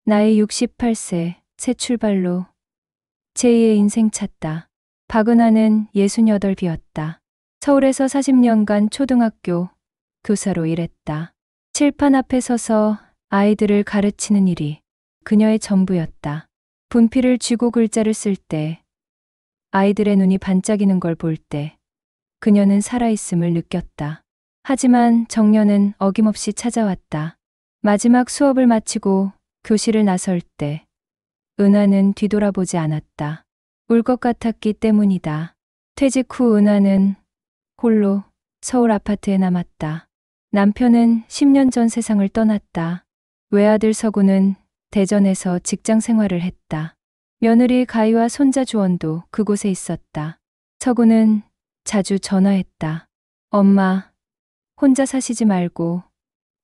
나이 68세, 새 출발로 제2의 인생 찾다. 박은하는 68이었다. 서울에서 40년간 초등학교 교사로 일했다. 칠판 앞에 서서 아이들을 가르치는 일이 그녀의 전부였다. 분필을 쥐고 글자를 쓸 때, 아이들의 눈이 반짝이는 걸 볼 때, 그녀는 살아있음을 느꼈다. 하지만 정년은 어김없이 찾아왔다. 마지막 수업을 마치고 교실을 나설 때, 은하는 뒤돌아보지 않았다. 울 것 같았기 때문이다. 퇴직 후 은하는 홀로 서울 아파트에 남았다. 남편은 10년 전 세상을 떠났다. 외아들 서구는 대전에서 직장 생활을 했다. 며느리 가희와 손자 주원도 그곳에 있었다. 서구는 자주 전화했다. 엄마, 혼자 사시지 말고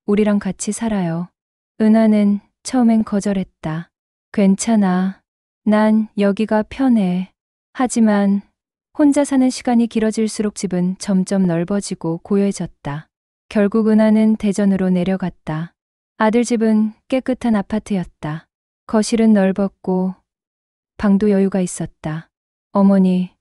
우리랑 같이 살아요. 은하는 처음엔 거절했다. 괜찮아. 난 여기가 편해. 하지만 혼자 사는 시간이 길어질수록 집은 점점 넓어지고 고요해졌다. 결국 은하는 대전으로 내려갔다. 아들 집은 깨끗한 아파트였다. 거실은 넓었고 방도 여유가 있었다. 어머니,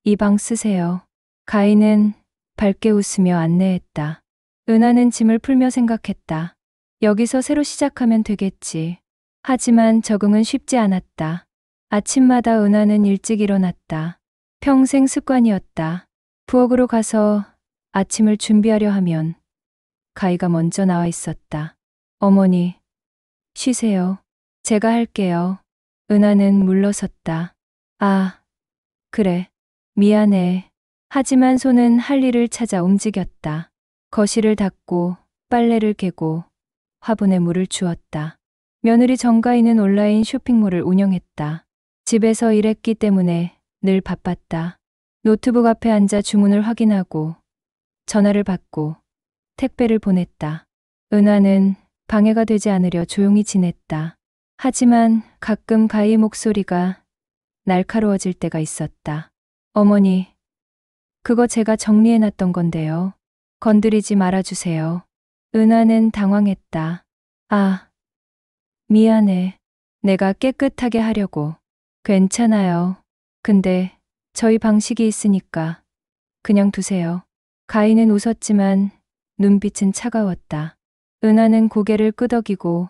이 방 쓰세요. 가희는 밝게 웃으며 안내했다. 은하는 짐을 풀며 생각했다. 여기서 새로 시작하면 되겠지. 하지만 적응은 쉽지 않았다. 아침마다 은하는 일찍 일어났다. 평생 습관이었다. 부엌으로 가서 아침을 준비하려 하면 가희가 먼저 나와 있었다. 어머니, 쉬세요. 제가 할게요. 은하는 물러섰다. 아, 그래. 미안해. 하지만 손은 할 일을 찾아 움직였다. 거실을 닦고 빨래를 개고 화분에 물을 주었다. 며느리 정가희는 온라인 쇼핑몰을 운영했다. 집에서 일했기 때문에 늘 바빴다. 노트북 앞에 앉아 주문을 확인하고 전화를 받고 택배를 보냈다. 은하는 방해가 되지 않으려 조용히 지냈다. 하지만 가끔 가희 목소리가 날카로워질 때가 있었다. 어머니, 그거 제가 정리해놨던 건데요. 건드리지 말아주세요. 은하는 당황했다. 아, 미안해. 내가 깨끗하게 하려고. 괜찮아요. 근데 저희 방식이 있으니까 그냥 두세요. 가희는 웃었지만 눈빛은 차가웠다. 은하는 고개를 끄덕이고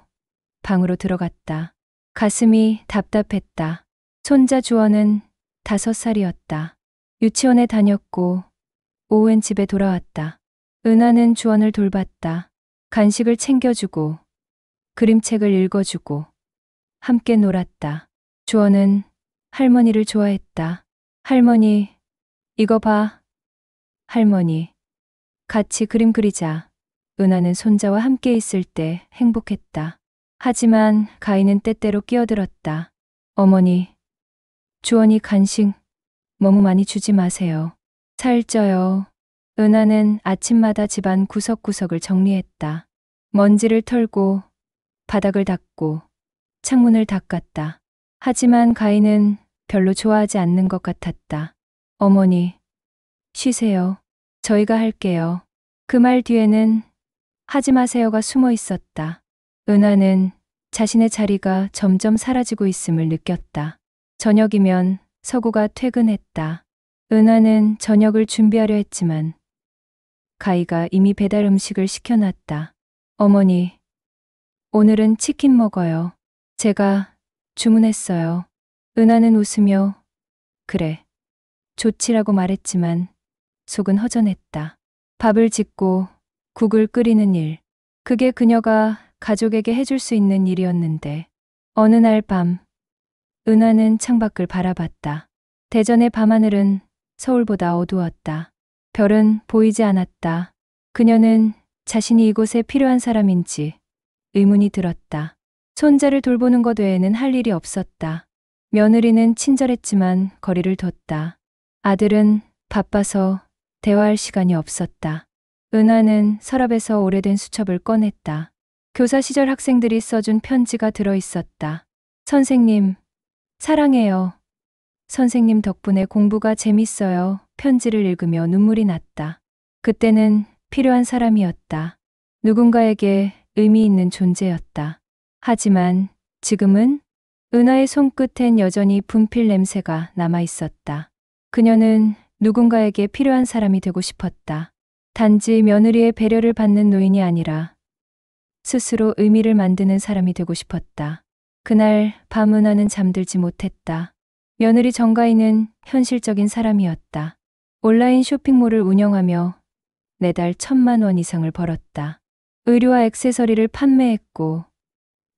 방으로 들어갔다. 가슴이 답답했다. 손자 주원은 5살이었다. 유치원에 다녔고 오후엔 집에 돌아왔다. 은하는 주원을 돌봤다. 간식을 챙겨주고 그림책을 읽어주고 함께 놀았다. 주원은 할머니를 좋아했다. 할머니, 이거 봐. 할머니, 같이 그림 그리자. 은하는 손자와 함께 있을 때 행복했다. 하지만 가희는 때때로 끼어들었다. 어머니, 주원이 간식 너무 많이 주지 마세요. 살쪄요. 은하는 아침마다 집안 구석구석을 정리했다. 먼지를 털고 바닥을 닦고 창문을 닦았다. 하지만 가희는 별로 좋아하지 않는 것 같았다. 어머니, 쉬세요. 저희가 할게요. 그 말 뒤에는 하지 마세요가 숨어 있었다. 은하는 자신의 자리가 점점 사라지고 있음을 느꼈다. 저녁이면 서구가 퇴근했다. 은하는 저녁을 준비하려 했지만 가희가 이미 배달 음식을 시켜놨다. 어머니, 오늘은 치킨 먹어요. 제가 주문했어요. 은하는 웃으며 그래, 좋지라고 말했지만 속은 허전했다. 밥을 짓고 국을 끓이는 일, 그게 그녀가 가족에게 해줄 수 있는 일이었는데 어느 날 밤 은하는 창밖을 바라봤다. 대전의 밤하늘은 서울보다 어두웠다. 별은 보이지 않았다. 그녀는 자신이 이곳에 필요한 사람인지 의문이 들었다. 손자를 돌보는 것 외에는 할 일이 없었다. 며느리는 친절했지만 거리를 뒀다. 아들은 바빠서 대화할 시간이 없었다. 은하는 서랍에서 오래된 수첩을 꺼냈다. 교사 시절 학생들이 써준 편지가 들어있었다. 선생님, 사랑해요. 선생님 덕분에 공부가 재밌어요. 편지를 읽으며 눈물이 났다. 그때는 필요한 사람이었다. 누군가에게 의미 있는 존재였다. 하지만 지금은 은하의 손끝엔 여전히 분필 냄새가 남아 있었다. 그녀는 누군가에게 필요한 사람이 되고 싶었다. 단지 며느리의 배려를 받는 노인이 아니라 스스로 의미를 만드는 사람이 되고 싶었다. 그날 밤 은하는 잠들지 못했다. 며느리 정가인은 현실적인 사람이었다. 온라인 쇼핑몰을 운영하며 매달 1,000만 원 이상을 벌었다. 의류와 액세서리를 판매했고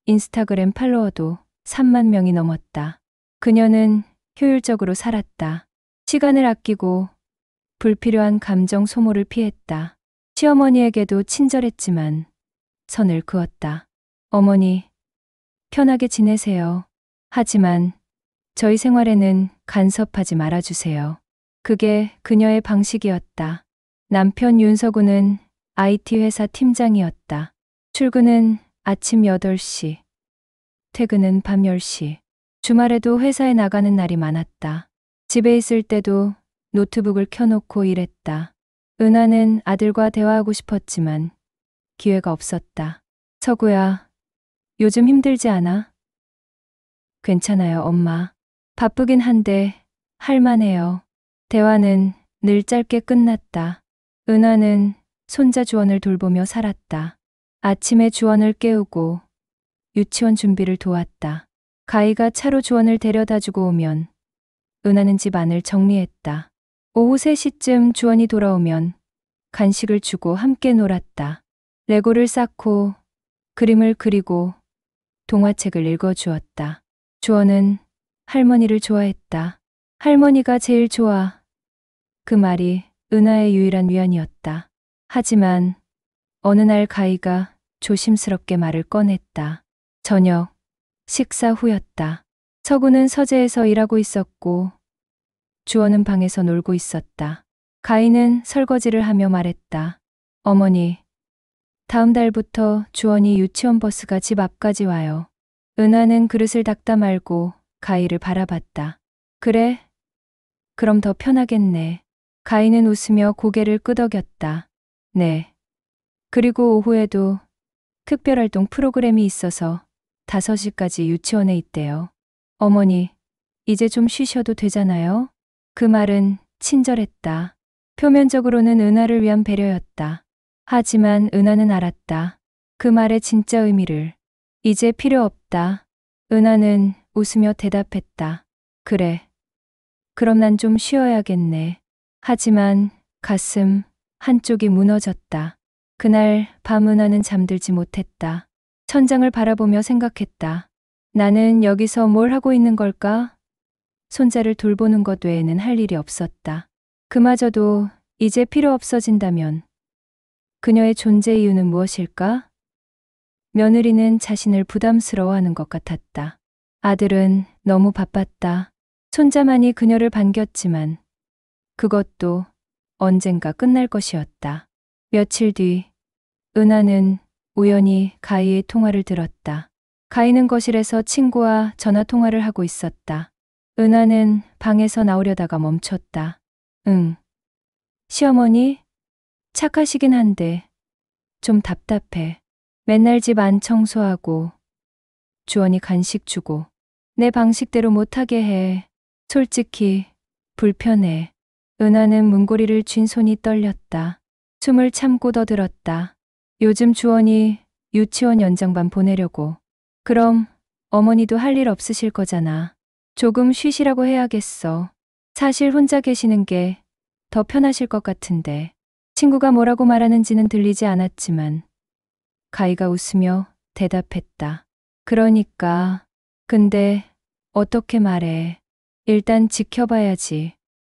인스타그램 팔로워도 3만 명이 넘었다. 그녀는 효율적으로 살았다. 시간을 아끼고 불필요한 감정 소모를 피했다. 시어머니에게도 친절했지만 선을 그었다. 어머니, 편하게 지내세요. 하지만 저희 생활에는 간섭하지 말아주세요. 그게 그녀의 방식이었다. 남편 윤석우는 IT 회사 팀장이었다. 출근은 아침 8시, 퇴근은 밤 10시. 주말에도 회사에 나가는 날이 많았다. 집에 있을 때도 노트북을 켜놓고 일했다. 은하는 아들과 대화하고 싶었지만 기회가 없었다. 석우야, 요즘 힘들지 않아? 괜찮아요, 엄마. 바쁘긴 한데 할만해요. 대화는 늘 짧게 끝났다. 은하는 손자 주원을 돌보며 살았다. 아침에 주원을 깨우고 유치원 준비를 도왔다. 가희가 차로 주원을 데려다주고 오면 은하는 집 안을 정리했다. 오후 3시쯤 주원이 돌아오면 간식을 주고 함께 놀았다. 레고를 쌓고 그림을 그리고 동화책을 읽어주었다. 주원은 할머니를 좋아했다. 할머니가 제일 좋아. 그 말이 은하의 유일한 위안이었다. 하지만 어느 날 가희가 조심스럽게 말을 꺼냈다. 저녁, 식사 후였다. 석우는 서재에서 일하고 있었고 주원은 방에서 놀고 있었다. 가희는 설거지를 하며 말했다. 어머니, 다음 달부터 주원이 유치원 버스가 집 앞까지 와요. 은하는 그릇을 닦다 말고 가희를 바라봤다. 그래? 그럼 더 편하겠네. 가희는 웃으며 고개를 끄덕였다. 네. 그리고 오후에도 특별활동 프로그램이 있어서 5시까지 유치원에 있대요. 어머니, 이제 좀 쉬셔도 되잖아요? 그 말은 친절했다. 표면적으로는 은하를 위한 배려였다. 하지만 은하는 알았다. 그 말의 진짜 의미를. 이제 필요 없다. 은하는 웃으며 대답했다. 그래. 그럼 난 좀 쉬어야겠네. 하지만 가슴 한쪽이 무너졌다. 그날 밤 은하는 잠들지 못했다. 천장을 바라보며 생각했다. 나는 여기서 뭘 하고 있는 걸까? 손자를 돌보는 것 외에는 할 일이 없었다. 그마저도 이제 필요 없어진다면 그녀의 존재 이유는 무엇일까? 며느리는 자신을 부담스러워하는 것 같았다. 아들은 너무 바빴다. 손자만이 그녀를 반겼지만 그것도 언젠가 끝날 것이었다. 며칠 뒤 은하는 우연히 가희의 통화를 들었다. 가희는 거실에서 친구와 전화 통화를 하고 있었다. 은하는 방에서 나오려다가 멈췄다. 응. 시어머니? 착하시긴 한데 좀 답답해. 맨날 집 안 청소하고 주원이 간식 주고 내 방식대로 못하게 해. 솔직히 불편해. 은하는 문고리를 쥔 손이 떨렸다. 숨을 참고 더들었다. 요즘 주원이 유치원 연장반 보내려고. 그럼 어머니도 할 일 없으실 거잖아. 조금 쉬시라고 해야겠어. 사실 혼자 계시는 게 더 편하실 것 같은데. 친구가 뭐라고 말하는지는 들리지 않았지만 가희가 웃으며 대답했다. 그러니까. 근데 어떻게 말해. 일단 지켜봐야지.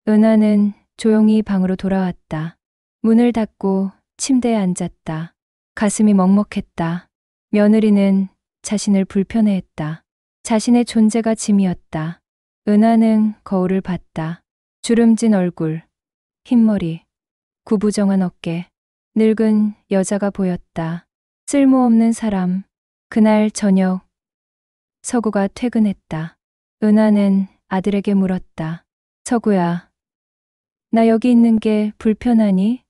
은하는 조용히 방으로 돌아왔다. 문을 닫고 침대에 앉았다. 가슴이 먹먹했다. 며느리는 자신을 불편해했다. 자신의 존재가 짐이었다. 은하는 거울을 봤다. 주름진 얼굴, 흰머리, 구부정한 어깨, 늙은 여자가 보였다. 쓸모없는 사람. 그날 저녁 석우가 퇴근했다. 은하는 아들에게 물었다. 석우야, 나 여기 있는 게 불편하니?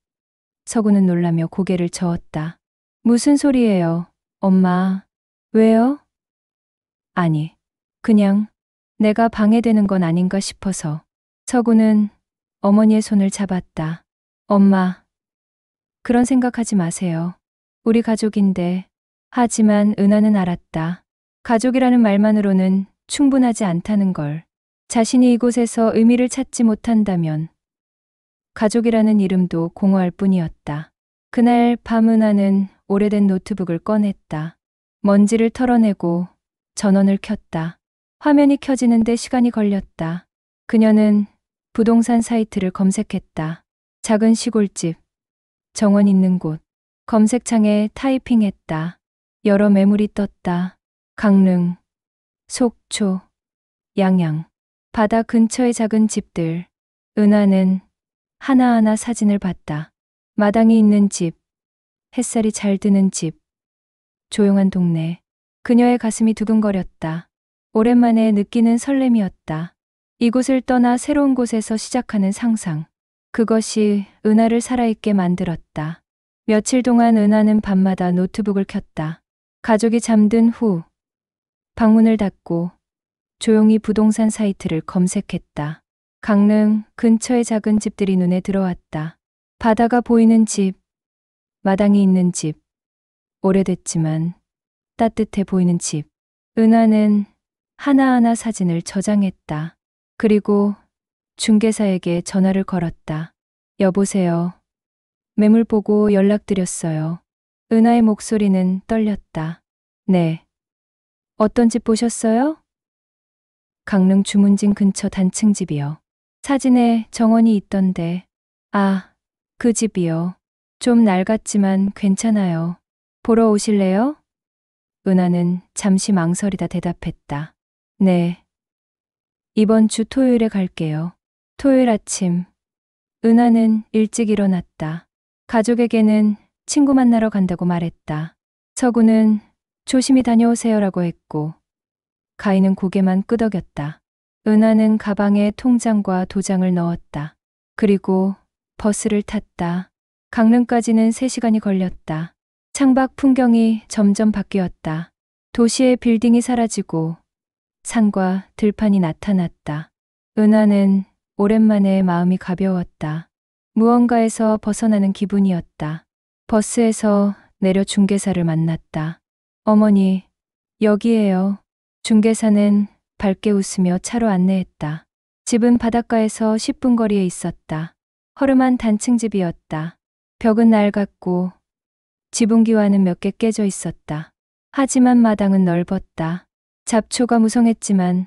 석우는 놀라며 고개를 저었다. 무슨 소리예요, 엄마? 왜요? 아니, 그냥 내가 방해되는 건 아닌가 싶어서. 서구는 어머니의 손을 잡았다. 엄마, 그런 생각하지 마세요. 우리 가족인데. 하지만 은하는 알았다. 가족이라는 말만으로는 충분하지 않다는 걸. 자신이 이곳에서 의미를 찾지 못한다면 가족이라는 이름도 공허할 뿐이었다. 그날 밤 은하는 오래된 노트북을 꺼냈다. 먼지를 털어내고 전원을 켰다. 화면이 켜지는데 시간이 걸렸다. 그녀는 부동산 사이트를 검색했다. 작은 시골집, 정원 있는 곳. 검색창에 타이핑했다. 여러 매물이 떴다. 강릉, 속초, 양양. 바다 근처의 작은 집들. 은하는 하나하나 사진을 봤다. 마당이 있는 집, 햇살이 잘 드는 집, 조용한 동네. 그녀의 가슴이 두근거렸다. 오랜만에 느끼는 설렘이었다. 이곳을 떠나 새로운 곳에서 시작하는 상상. 그것이 은하를 살아있게 만들었다. 며칠 동안 은하는 밤마다 노트북을 켰다. 가족이 잠든 후 방문을 닫고 조용히 부동산 사이트를 검색했다. 강릉 근처의 작은 집들이 눈에 들어왔다. 바다가 보이는 집, 마당이 있는 집, 오래됐지만 따뜻해 보이는 집. 은하는 하나하나 사진을 저장했다. 그리고 중개사에게 전화를 걸었다. 여보세요. 매물 보고 연락드렸어요. 은하의 목소리는 떨렸다. 네. 어떤 집 보셨어요? 강릉 주문진 근처 단층 집이요. 사진에 정원이 있던데. 아, 그 집이요. 좀 낡았지만 괜찮아요. 보러 오실래요? 은하는 잠시 망설이다 대답했다. 네. 이번 주 토요일에 갈게요. 토요일 아침. 은하는 일찍 일어났다. 가족에게는 친구 만나러 간다고 말했다. 서구는 조심히 다녀오세요라고 했고, 가인은 고개만 끄덕였다. 은하는 가방에 통장과 도장을 넣었다. 그리고 버스를 탔다. 강릉까지는 3시간이 걸렸다. 창밖 풍경이 점점 바뀌었다. 도시의 빌딩이 사라지고 산과 들판이 나타났다. 은하는 오랜만에 마음이 가벼웠다. 무언가에서 벗어나는 기분이었다. 버스에서 내려 중개사를 만났다. 어머니, 여기에요. 중개사는 밝게 웃으며 차로 안내했다. 집은 바닷가에서 10분 거리에 있었다. 허름한 단층집이었다. 벽은 낡았고 지붕기와는 몇 개 깨져 있었다. 하지만 마당은 넓었다. 잡초가 무성했지만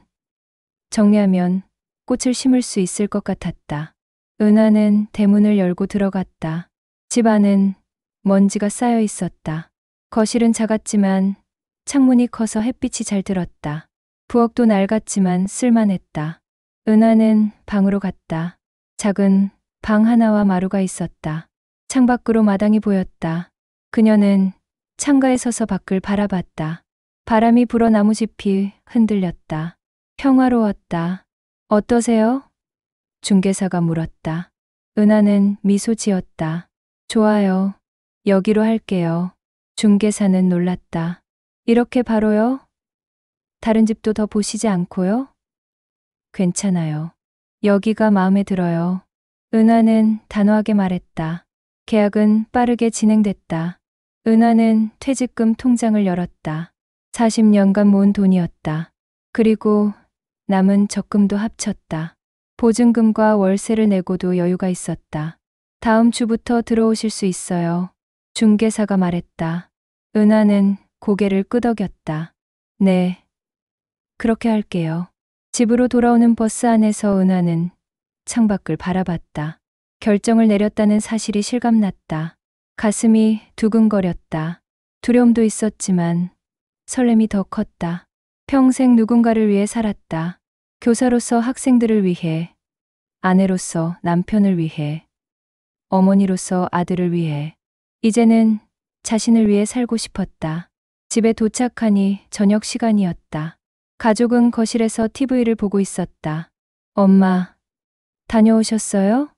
정리하면 꽃을 심을 수 있을 것 같았다. 은하는 대문을 열고 들어갔다. 집 안은 먼지가 쌓여 있었다. 거실은 작았지만 창문이 커서 햇빛이 잘 들었다. 부엌도 낡았지만 쓸만했다. 은하는 방으로 갔다. 작은 방 하나와 마루가 있었다. 창밖으로 마당이 보였다. 그녀는 창가에 서서 밖을 바라봤다. 바람이 불어 나무짚이 흔들렸다. 평화로웠다. 어떠세요? 중개사가 물었다. 은하는 미소 지었다. 좋아요. 여기로 할게요. 중개사는 놀랐다. 이렇게 바로요? 다른 집도 더 보시지 않고요? 괜찮아요. 여기가 마음에 들어요. 은하는 단호하게 말했다. 계약은 빠르게 진행됐다. 은하는 퇴직금 통장을 열었다. 40년간 모은 돈이었다. 그리고 남은 적금도 합쳤다. 보증금과 월세를 내고도 여유가 있었다. 다음 주부터 들어오실 수 있어요. 중개사가 말했다. 은하는 고개를 끄덕였다. 네. 그렇게 할게요. 집으로 돌아오는 버스 안에서 은하는 창밖을 바라봤다. 결정을 내렸다는 사실이 실감났다. 가슴이 두근거렸다. 두려움도 있었지만 설렘이 더 컸다. 평생 누군가를 위해 살았다. 교사로서 학생들을 위해, 아내로서 남편을 위해, 어머니로서 아들을 위해. 이제는 자신을 위해 살고 싶었다. 집에 도착하니 저녁 시간이었다. 가족은 거실에서 TV를 보고 있었다. 엄마, 다녀오셨어요?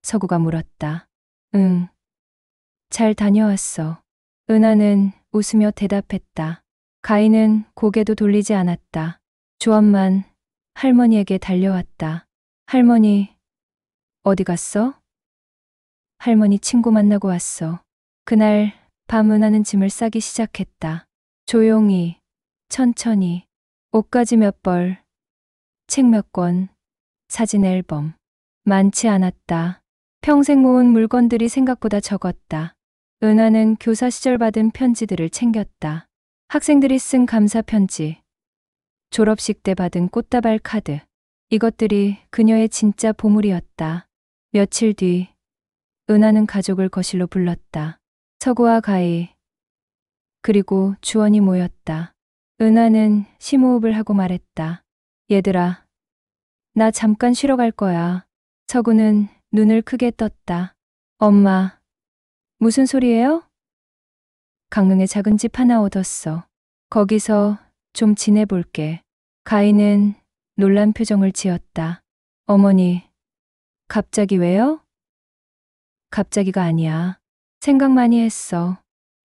서구가 물었다. 응. 잘 다녀왔어. 은하는 웃으며 대답했다. 가인은 고개도 돌리지 않았다. 주원만 할머니에게 달려왔다. 할머니, 어디 갔어? 할머니 친구 만나고 왔어. 그날 밤 은하는 짐을 싸기 시작했다. 조용히, 천천히, 옷가지 몇 벌, 책 몇 권, 사진 앨범. 많지 않았다. 평생 모은 물건들이 생각보다 적었다. 은하는 교사 시절 받은 편지들을 챙겼다. 학생들이 쓴 감사 편지, 졸업식 때 받은 꽃다발 카드. 이것들이 그녀의 진짜 보물이었다. 며칠 뒤, 은하는 가족을 거실로 불렀다. 서구와 가희, 그리고 주원이 모였다. 은하는 심호흡을 하고 말했다. 얘들아, 나 잠깐 쉬러 갈 거야. 서구는 눈을 크게 떴다. 엄마, 무슨 소리예요? 강릉에 작은 집 하나 얻었어. 거기서 좀 지내볼게. 가희는 놀란 표정을 지었다. 어머니, 갑자기 왜요? 갑자기가 아니야. 생각 많이 했어.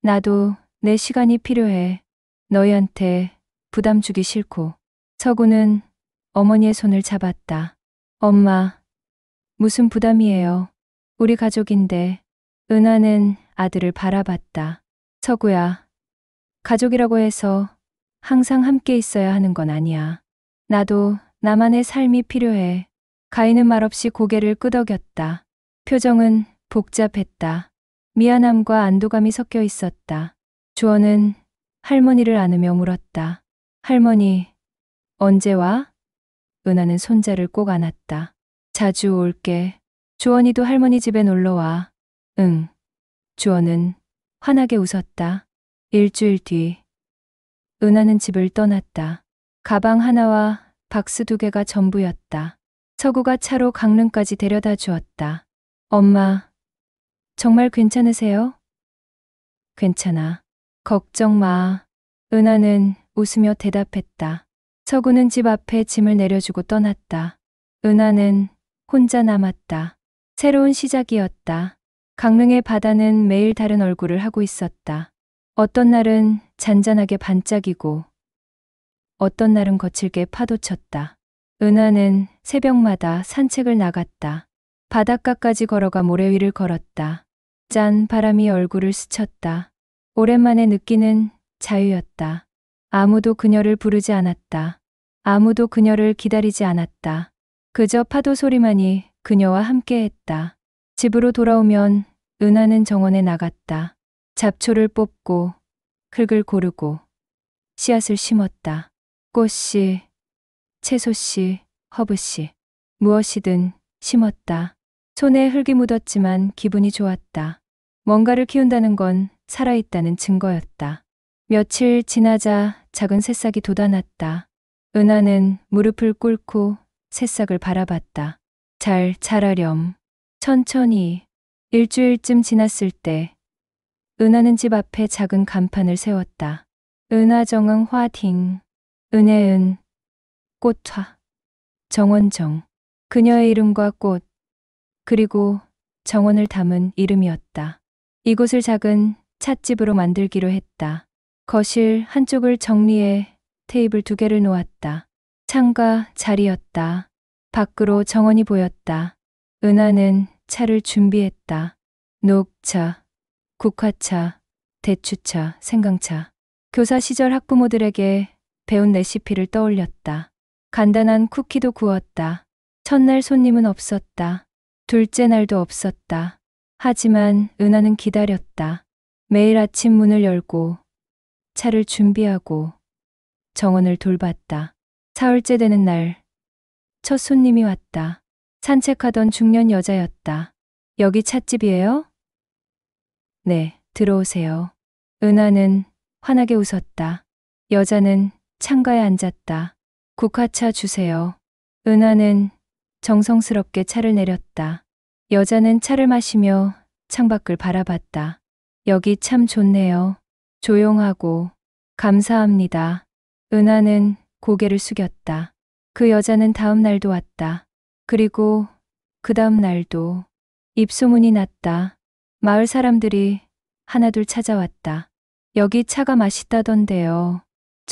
나도 내 시간이 필요해. 너희한테 부담 주기 싫고. 서구는 어머니의 손을 잡았다. 엄마, 무슨 부담이에요? 우리 가족인데. 은하는 아들을 바라봤다. 서구야, 가족이라고 해서 항상 함께 있어야 하는 건 아니야. 나도 나만의 삶이 필요해. 가희는 말없이 고개를 끄덕였다. 표정은 복잡했다. 미안함과 안도감이 섞여 있었다. 주원은 할머니를 안으며 물었다. 할머니, 언제 와? 은하는 손자를 꼭 안았다. 자주 올게. 주원이도 할머니 집에 놀러 와. 응. 주원은 환하게 웃었다. 일주일 뒤, 은하는 집을 떠났다. 가방 하나와 박스 2개가 전부였다. 서구가 차로 강릉까지 데려다 주었다. 엄마, 정말 괜찮으세요? 괜찮아. 걱정 마. 은하는 웃으며 대답했다. 서구는 집 앞에 짐을 내려주고 떠났다. 은하는 혼자 남았다. 새로운 시작이었다. 강릉의 바다는 매일 다른 얼굴을 하고 있었다. 어떤 날은 잔잔하게 반짝이고 어떤 날은 거칠게 파도쳤다. 은하는 새벽마다 산책을 나갔다. 바닷가까지 걸어가 모래 위를 걸었다. 짠 바람이 얼굴을 스쳤다. 오랜만에 느끼는 자유였다. 아무도 그녀를 부르지 않았다. 아무도 그녀를 기다리지 않았다. 그저 파도 소리만이 그녀와 함께했다. 집으로 돌아오면 은하는 정원에 나갔다. 잡초를 뽑고 흙을 고르고 씨앗을 심었다. 꽃씨, 채소씨, 허브씨, 무엇이든 심었다. 손에 흙이 묻었지만 기분이 좋았다. 뭔가를 키운다는 건 살아있다는 증거였다. 며칠 지나자 작은 새싹이 돋아났다. 은하는 무릎을 꿇고 새싹을 바라봤다. 잘 자라렴. 천천히. 일주일쯤 지났을 때 은하는 집 앞에 작은 간판을 세웠다. 은하정응 화팅. 은혜은, 꽃화, 정원정. 그녀의 이름과 꽃, 그리고 정원을 담은 이름이었다. 이곳을 작은 찻집으로 만들기로 했다. 거실 한쪽을 정리해 테이블 2개를 놓았다. 창가 자리였다. 밖으로 정원이 보였다. 은하는 차를 준비했다. 녹차, 국화차, 대추차, 생강차. 교사 시절 학부모들에게 배운 레시피를 떠올렸다. 간단한 쿠키도 구웠다. 첫날 손님은 없었다. 둘째 날도 없었다. 하지만 은하는 기다렸다. 매일 아침 문을 열고 차를 준비하고 정원을 돌봤다. 사흘째 되는 날, 첫 손님이 왔다. 산책하던 중년 여자였다. 여기 찻집이에요? 네, 들어오세요. 은하는 환하게 웃었다. 여자는 창가에 앉았다. 국화차 주세요. 은하는 정성스럽게 차를 내렸다. 여자는 차를 마시며 창밖을 바라봤다. 여기 참 좋네요. 조용하고 감사합니다. 은하는 고개를 숙였다. 그 여자는 다음 날도 왔다. 그리고 그 다음 날도. 입소문이 났다. 마을 사람들이 하나둘 찾아왔다. 여기 차가 맛있다던데요.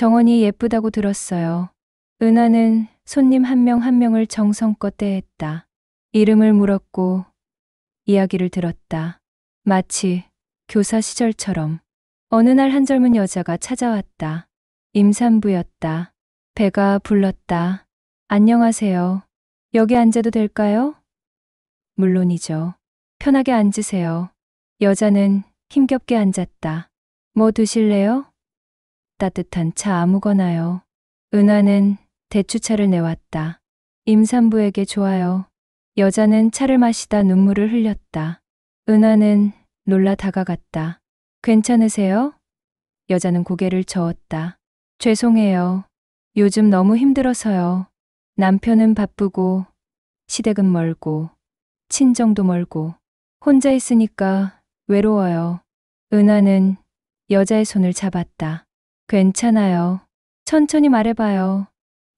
정원이 예쁘다고 들었어요. 은하는 손님 한 명 한 명을 정성껏 대했다. 이름을 물었고 이야기를 들었다. 마치 교사 시절처럼. 어느 날 한 젊은 여자가 찾아왔다. 임산부였다. 배가 불렀다. 안녕하세요. 여기 앉아도 될까요? 물론이죠. 편하게 앉으세요. 여자는 힘겹게 앉았다. 뭐 드실래요? 따뜻한 차 아무거나요. 은하는 대추차를 내왔다. 임산부에게 좋아요. 여자는 차를 마시다 눈물을 흘렸다. 은하는 놀라 다가갔다. 괜찮으세요? 여자는 고개를 저었다. 죄송해요. 요즘 너무 힘들어서요. 남편은 바쁘고 시댁은 멀고 친정도 멀고 혼자 있으니까 외로워요. 은하는 여자의 손을 잡았다. 괜찮아요. 천천히 말해봐요.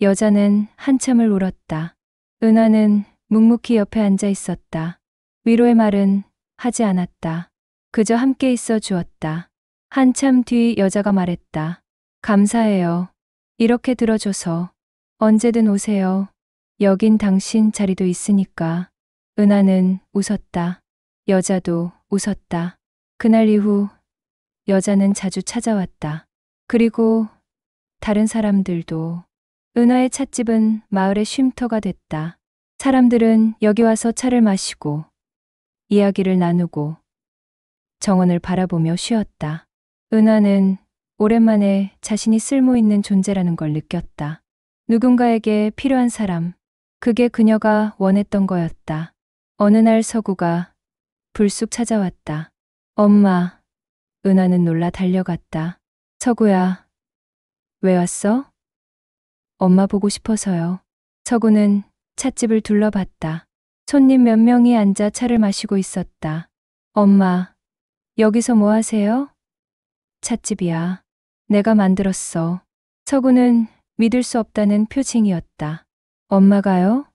여자는 한참을 울었다. 은하는 묵묵히 옆에 앉아 있었다. 위로의 말은 하지 않았다. 그저 함께 있어 주었다. 한참 뒤 여자가 말했다. 감사해요. 이렇게 들어줘서. 언제든 오세요. 여긴 당신 자리도 있으니까. 은하는 웃었다. 여자도 웃었다. 그날 이후 여자는 자주 찾아왔다. 그리고 다른 사람들도. 은하의 찻집은 마을의 쉼터가 됐다. 사람들은 여기 와서 차를 마시고 이야기를 나누고 정원을 바라보며 쉬었다. 은하는 오랜만에 자신이 쓸모 있는 존재라는 걸 느꼈다. 누군가에게 필요한 사람, 그게 그녀가 원했던 거였다. 어느 날 서구가 불쑥 찾아왔다. 엄마. 은하는 놀라 달려갔다. 서구야. 왜 왔어? 엄마 보고 싶어서요. 서구는 찻집을 둘러봤다. 손님 몇 명이 앉아 차를 마시고 있었다. 엄마, 여기서 뭐 하세요? 찻집이야. 내가 만들었어. 서구는 믿을 수 없다는 표情이었다. 엄마가요?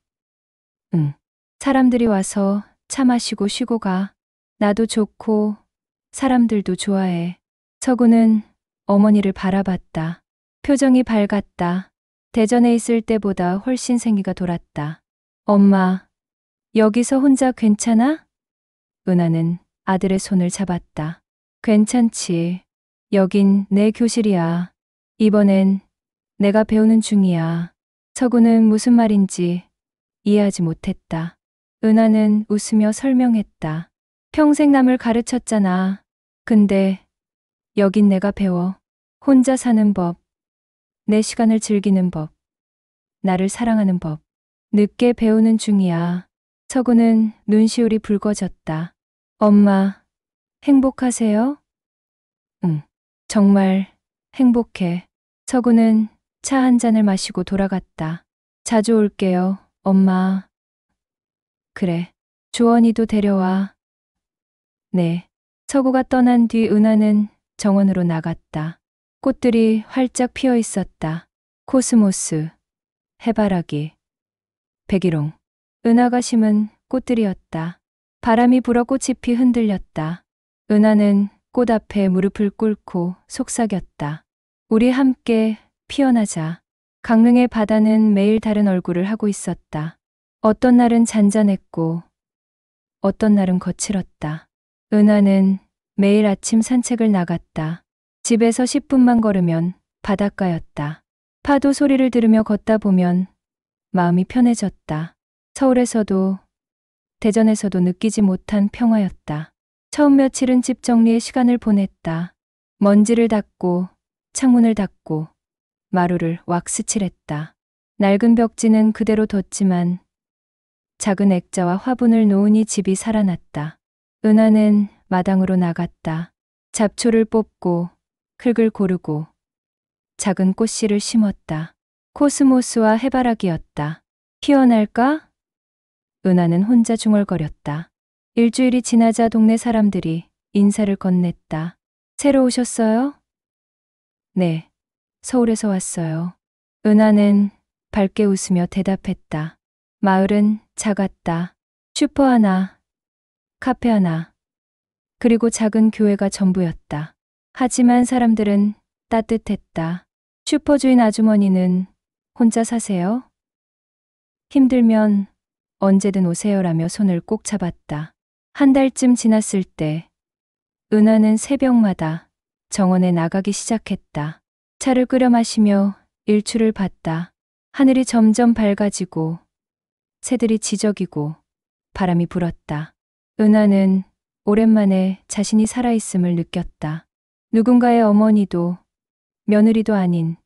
응. 사람들이 와서 차 마시고 쉬고 가. 나도 좋고 사람들도 좋아해. 서구는 어머니를 바라봤다. 표정이 밝았다. 대전에 있을 때보다 훨씬 생기가 돌았다. 엄마, 여기서 혼자 괜찮아? 은하는 아들의 손을 잡았다. 괜찮지. 여긴 내 교실이야. 이번엔 내가 배우는 중이야. 서구는 무슨 말인지 이해하지 못했다. 은하는 웃으며 설명했다. 평생 남을 가르쳤잖아. 근데 여긴 내가 배워. 혼자 사는 법, 내 시간을 즐기는 법, 나를 사랑하는 법. 늦게 배우는 중이야. 서구는 눈시울이 붉어졌다. 엄마, 행복하세요? 응, 정말 행복해. 서구는 차 한 잔을 마시고 돌아갔다. 자주 올게요, 엄마. 그래. 주원이도 데려와. 네. 서구가 떠난 뒤 은하는 정원으로 나갔다. 꽃들이 활짝 피어 있었다. 코스모스, 해바라기, 백일홍. 은하가 심은 꽃들이었다. 바람이 불어 꽃잎이 흔들렸다. 은하는 꽃 앞에 무릎을 꿇고 속삭였다. 우리 함께 피어나자. 강릉의 바다는 매일 다른 얼굴을 하고 있었다. 어떤 날은 잔잔했고 어떤 날은 거칠었다. 은하는 매일 아침 산책을 나갔다. 집에서 10분만 걸으면 바닷가였다. 파도 소리를 들으며 걷다 보면 마음이 편해졌다. 서울에서도 대전에서도 느끼지 못한 평화였다. 처음 며칠은 집 정리에 시간을 보냈다. 먼지를 닦고 창문을 닦고 마루를 왁스칠했다. 낡은 벽지는 그대로 뒀지만 작은 액자와 화분을 놓으니 집이 살아났다. 은하는 마당으로 나갔다. 잡초를 뽑고 흙을 고르고 작은 꽃씨를 심었다. 코스모스와 해바라기였다. 피어날까? 은하는 혼자 중얼거렸다. 일주일이 지나자 동네 사람들이 인사를 건넸다. 새로 오셨어요? 네, 서울에서 왔어요. 은하는 밝게 웃으며 대답했다. 마을은 작았다. 슈퍼 하나, 카페 하나, 그리고 작은 교회가 전부였다. 하지만 사람들은 따뜻했다. 슈퍼주인 아주머니는 혼자 사세요? 힘들면 언제든 오세요라며 손을 꼭 잡았다. 한 달쯤 지났을 때 은하는 새벽마다 정원에 나가기 시작했다. 차를 끓여 마시며 일출을 봤다. 하늘이 점점 밝아지고 새들이 지저귀고 바람이 불었다. 은하는 오랜만에 자신이 살아있음을 느꼈다. 누군가의 어머니도 며느리도 아닌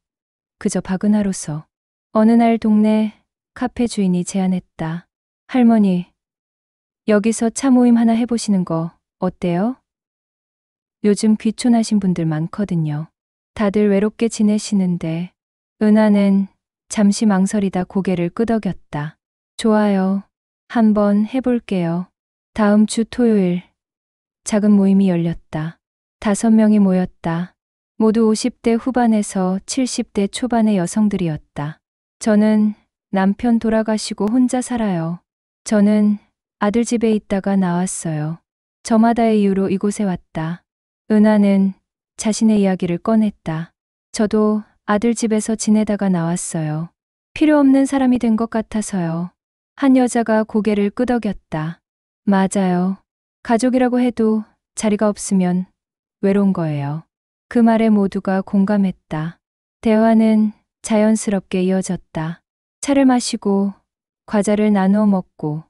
그저 박은하로서. 어느 날 동네 카페 주인이 제안했다. 할머니, 여기서 차 모임 하나 해보시는 거 어때요? 요즘 귀촌하신 분들 많거든요. 다들 외롭게 지내시는데. 은하는 잠시 망설이다 고개를 끄덕였다. 좋아요. 한번 해볼게요. 다음 주 토요일 작은 모임이 열렸다. 5명이 모였다. 모두 50대 후반에서 70대 초반의 여성들이었다. 저는 남편 돌아가시고 혼자 살아요. 저는 아들 집에 있다가 나왔어요. 저마다의 이유로 이곳에 왔다. 은하는 자신의 이야기를 꺼냈다. 저도 아들 집에서 지내다가 나왔어요. 필요 없는 사람이 된 것 같아서요. 한 여자가 고개를 끄덕였다. 맞아요. 가족이라고 해도 자리가 없으면 외로운 거예요. 그 말에 모두가 공감했다. 대화는 자연스럽게 이어졌다. 차를 마시고 과자를 나누어 먹고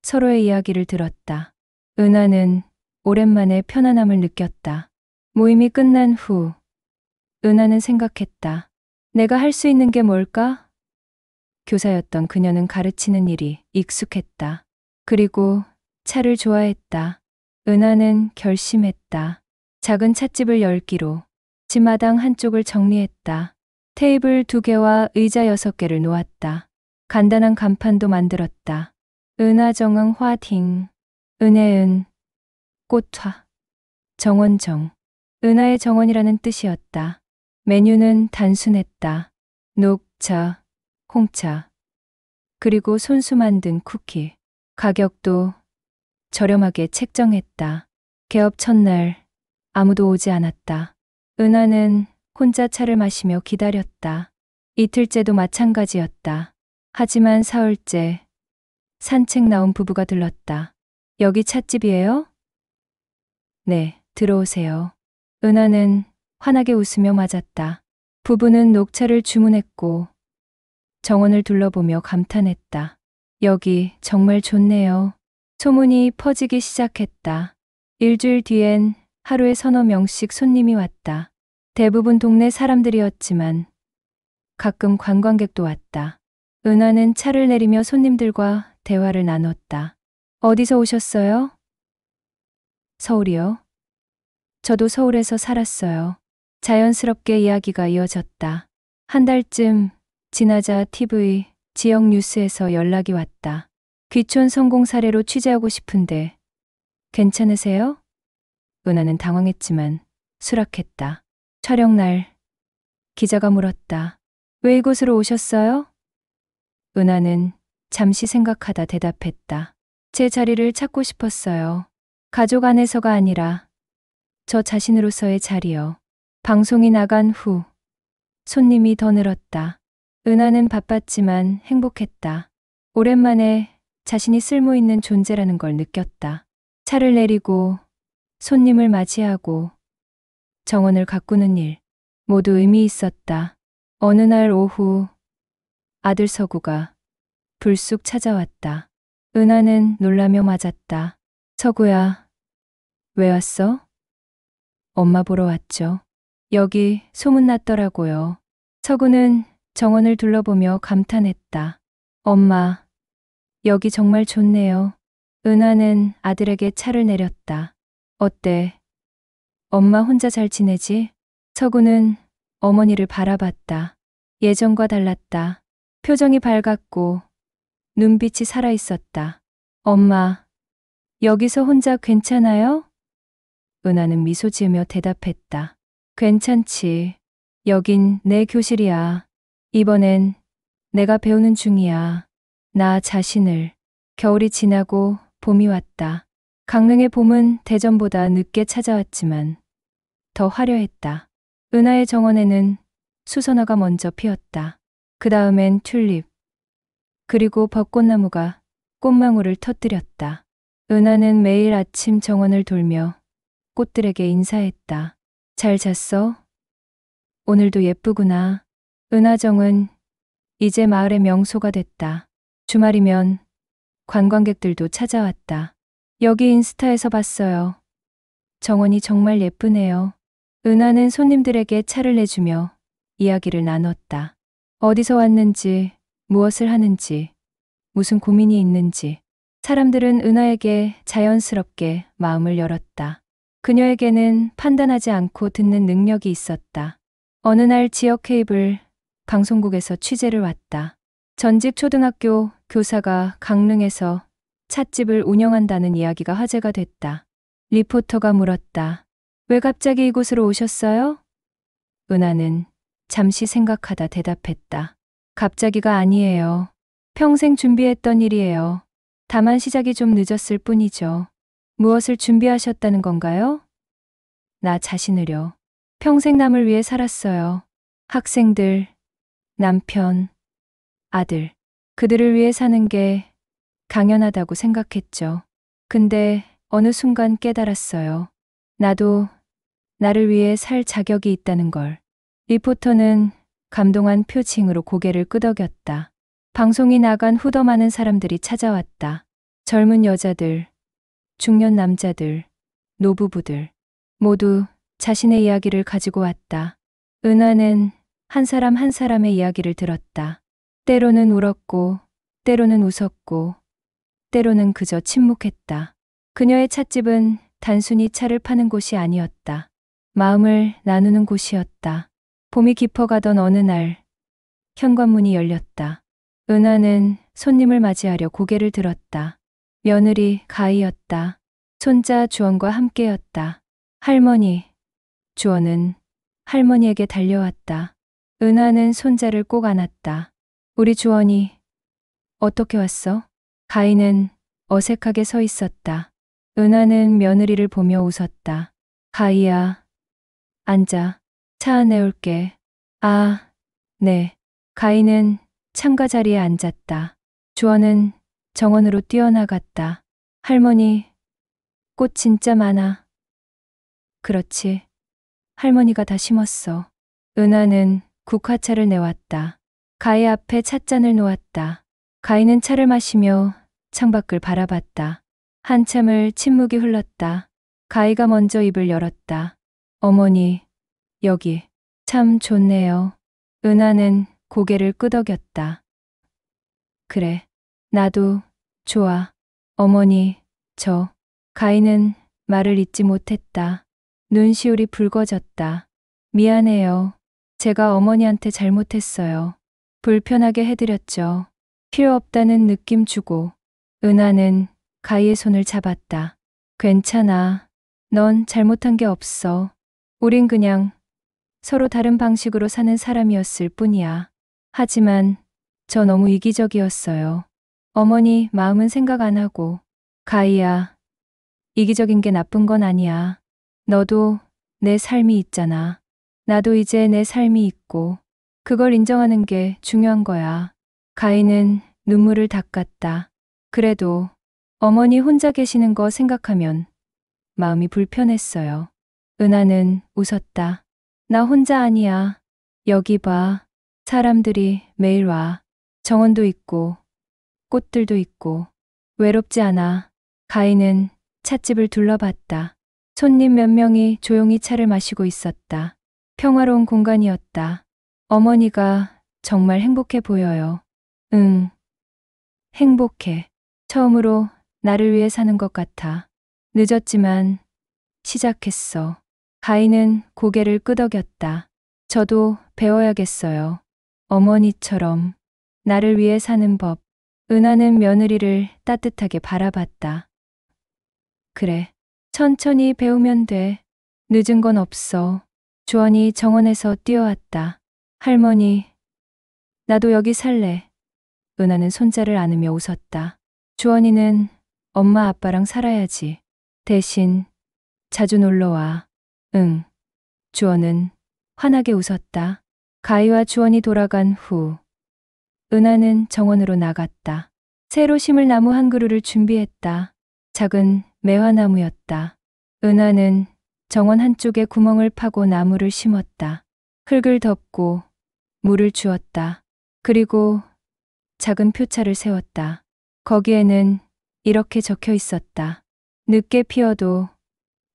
서로의 이야기를 들었다. 은하는 오랜만에 편안함을 느꼈다. 모임이 끝난 후 은하는 생각했다. 내가 할 수 있는 게 뭘까? 교사였던 그녀는 가르치는 일이 익숙했다. 그리고 차를 좋아했다. 은하는 결심했다. 작은 찻집을 열기로. 집마당 한쪽을 정리했다. 테이블 2개와 의자 6개를 놓았다. 간단한 간판도 만들었다. 은하정응 화팅. 은혜은 꽃화. 정원정. 은하의 정원이라는 뜻이었다. 메뉴는 단순했다. 녹차, 홍차, 그리고 손수 만든 쿠키. 가격도 저렴하게 책정했다. 개업 첫날 아무도 오지 않았다. 은하는 혼자 차를 마시며 기다렸다. 이틀째도 마찬가지였다. 하지만 사흘째 산책 나온 부부가 들렀다. 여기 찻집이에요? 네, 들어오세요. 은하는 환하게 웃으며 맞았다. 부부는 녹차를 주문했고 정원을 둘러보며 감탄했다. 여기 정말 좋네요. 소문이 퍼지기 시작했다. 일주일 뒤엔 하루에 3~4명씩 손님이 왔다. 대부분 동네 사람들이었지만 가끔 관광객도 왔다. 은하는 차를 내리며 손님들과 대화를 나눴다. 어디서 오셨어요? 서울이요. 저도 서울에서 살았어요. 자연스럽게 이야기가 이어졌다. 한 달쯤 지나자 TV, 지역 뉴스에서 연락이 왔다. 귀촌 성공 사례로 취재하고 싶은데 괜찮으세요? 은하는 당황했지만 수락했다. 촬영 날 기자가 물었다. 왜 이곳으로 오셨어요? 은하는 잠시 생각하다 대답했다. 제 자리를 찾고 싶었어요. 가족 안에서가 아니라 저 자신으로서의 자리요. 방송이 나간 후 손님이 더 늘었다. 은하는 바빴지만 행복했다. 오랜만에 자신이 쓸모있는 존재라는 걸 느꼈다. 차를 내리고 손님을 맞이하고 정원을 가꾸는 일 모두 의미 있었다. 어느 날 오후 아들 서구가 불쑥 찾아왔다. 은하는 놀라며 맞았다. 서구야, 왜 왔어? 엄마 보러 왔죠. 여기 소문났더라고요. 서구는 정원을 둘러보며 감탄했다. 엄마, 여기 정말 좋네요. 은하는 아들에게 차를 내렸다. 어때? 엄마 혼자 잘 지내지? 서구는 어머니를 바라봤다. 예전과 달랐다. 표정이 밝았고 눈빛이 살아있었다. 엄마, 여기서 혼자 괜찮아요? 은하는 미소 지으며 대답했다. 괜찮지. 여긴 내 교실이야. 이번엔 내가 배우는 중이야. 나 자신을. 겨울이 지나고 봄이 왔다. 강릉의 봄은 대전보다 늦게 찾아왔지만 더 화려했다. 은하의 정원에는 수선화가 먼저 피었다. 그 다음엔 튤립, 그리고 벚꽃나무가 꽃망울을 터뜨렸다. 은하는 매일 아침 정원을 돌며 꽃들에게 인사했다. 잘 잤어? 오늘도 예쁘구나. 은하정은 이제 마을의 명소가 됐다. 주말이면 관광객들도 찾아왔다. 여기 인스타에서 봤어요. 정원이 정말 예쁘네요. 은하는 손님들에게 차를 내주며 이야기를 나눴다. 어디서 왔는지, 무엇을 하는지, 무슨 고민이 있는지. 사람들은 은하에게 자연스럽게 마음을 열었다. 그녀에게는 판단하지 않고 듣는 능력이 있었다. 어느 날 지역 케이블 방송국에서 취재를 왔다. 전직 초등학교 교사가 강릉에서 찻집을 운영한다는 이야기가 화제가 됐다. 리포터가 물었다. 왜 갑자기 이곳으로 오셨어요? 은하는 잠시 생각하다 대답했다. 갑자기가 아니에요. 평생 준비했던 일이에요. 다만 시작이 좀 늦었을 뿐이죠. 무엇을 준비하셨다는 건가요? 나 자신을요. 평생 남을 위해 살았어요. 학생들, 남편, 아들. 그들을 위해 사는 게 당연하다고 생각했죠. 근데 어느 순간 깨달았어요. 나도 나를 위해 살 자격이 있다는 걸. 리포터는 감동한 표情으로 고개를 끄덕였다. 방송이 나간 후 더 많은 사람들이 찾아왔다. 젊은 여자들, 중년 남자들, 노부부들. 모두 자신의 이야기를 가지고 왔다. 은하는 한 사람 한 사람의 이야기를 들었다. 때로는 울었고, 때로는 웃었고, 때로는 그저 침묵했다. 그녀의 찻집은 단순히 차를 파는 곳이 아니었다. 마음을 나누는 곳이었다. 봄이 깊어가던 어느 날, 현관문이 열렸다. 은하는 손님을 맞이하려 고개를 들었다. 며느리 가희였다. 손자 주원과 함께였다. 할머니, 주원은 할머니에게 달려왔다. 은하는 손자를 꼭 안았다. 우리 주원이 어떻게 왔어? 가희는 어색하게 서 있었다. 은하는 며느리를 보며 웃었다. 가희야, 앉아. 차 안에 올게. 아, 네. 가희는 창가 자리에 앉았다. 주원은 정원으로 뛰어나갔다. 할머니, 꽃 진짜 많아. 그렇지. 할머니가 다 심었어. 은하는 국화차를 내왔다. 가희 앞에 찻잔을 놓았다. 가희는 차를 마시며 창밖을 바라봤다. 한참을 침묵이 흘렀다. 가희가 먼저 입을 열었다. 어머니, 여기 참 좋네요. 은하는 고개를 끄덕였다. 그래, 나도 좋아. 어머니, 가희는 말을 잇지 못했다. 눈시울이 붉어졌다. 미안해요. 제가 어머니한테 잘못했어요. 불편하게 해드렸죠. 필요 없다는 느낌 주고. 은하는 가희의 손을 잡았다. 괜찮아. 넌 잘못한 게 없어. 우린 그냥 서로 다른 방식으로 사는 사람이었을 뿐이야. 하지만 저 너무 이기적이었어요. 어머니 마음은 생각 안 하고. 가희야, 이기적인 게 나쁜 건 아니야. 너도 내 삶이 있잖아. 나도 이제 내 삶이 있고. 그걸 인정하는 게 중요한 거야. 가희는 눈물을 닦았다. 그래도 어머니 혼자 계시는 거 생각하면 마음이 불편했어요. 은하는 웃었다. 나 혼자 아니야. 여기 봐. 사람들이 매일 와. 정원도 있고 꽃들도 있고. 외롭지 않아. 가희는 찻집을 둘러봤다. 손님 몇 명이 조용히 차를 마시고 있었다. 평화로운 공간이었다. 어머니가 정말 행복해 보여요. 응, 행복해. 처음으로 나를 위해 사는 것 같아. 늦었지만 시작했어. 가희는 고개를 끄덕였다. 저도 배워야겠어요. 어머니처럼 나를 위해 사는 법. 은하는 며느리를 따뜻하게 바라봤다. 그래, 천천히 배우면 돼. 늦은 건 없어. 주원이 정원에서 뛰어왔다. 할머니, 나도 여기 살래. 은하는 손자를 안으며 웃었다. 주원이는 엄마 아빠랑 살아야지. 대신 자주 놀러와. 응. 주원은 환하게 웃었다. 가희와 주원이 돌아간 후 은하는 정원으로 나갔다. 새로 심을 나무 한 그루를 준비했다. 작은 매화나무였다. 은하는 정원 한쪽에 구멍을 파고 나무를 심었다. 흙을 덮고 물을 주었다. 그리고 작은 표차를 세웠다. 거기에는 이렇게 적혀 있었다. 늦게 피어도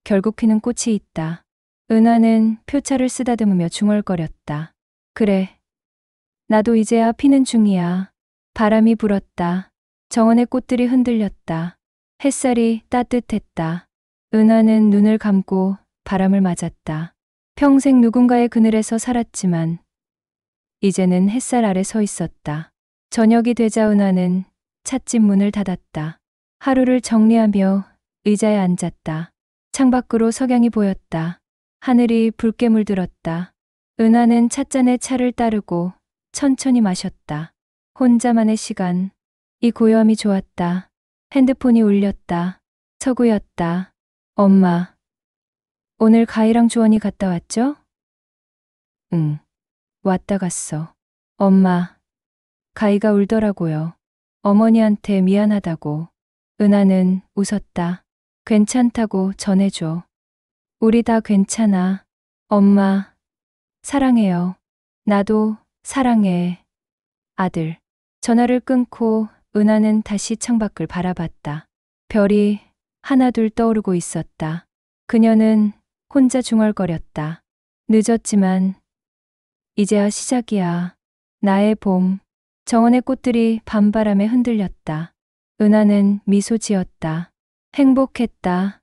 결국 피는 꽃이 있다. 은하는 표차를 쓰다듬으며 중얼거렸다. 그래. 나도 이제야 피는 중이야. 바람이 불었다. 정원의 꽃들이 흔들렸다. 햇살이 따뜻했다. 은하는 눈을 감고 바람을 맞았다. 평생 누군가의 그늘에서 살았지만 이제는 햇살 아래 서 있었다. 저녁이 되자 은하는 찻집 문을 닫았다. 하루를 정리하며 의자에 앉았다. 창밖으로 석양이 보였다. 하늘이 붉게 물들었다. 은하는 찻잔에 차를 따르고 천천히 마셨다. 혼자만의 시간. 이 고요함이 좋았다. 핸드폰이 울렸다. 서구였다. 엄마. 오늘 가희랑 주원이 갔다 왔죠? 응. 왔다 갔어. 엄마. 가희가 울더라고요. 어머니한테 미안하다고. 은하는 웃었다. 괜찮다고 전해줘. 우리 다 괜찮아. 엄마. 사랑해요. 나도 사랑해. 아들. 전화를 끊고 은하는 다시 창밖을 바라봤다. 별이 하나둘 떠오르고 있었다. 그녀는 혼자 중얼거렸다. 늦었지만 이제야 시작이야. 나의 봄. 정원의 꽃들이 밤바람에 흔들렸다. 은하는 미소 지었다. 행복했다.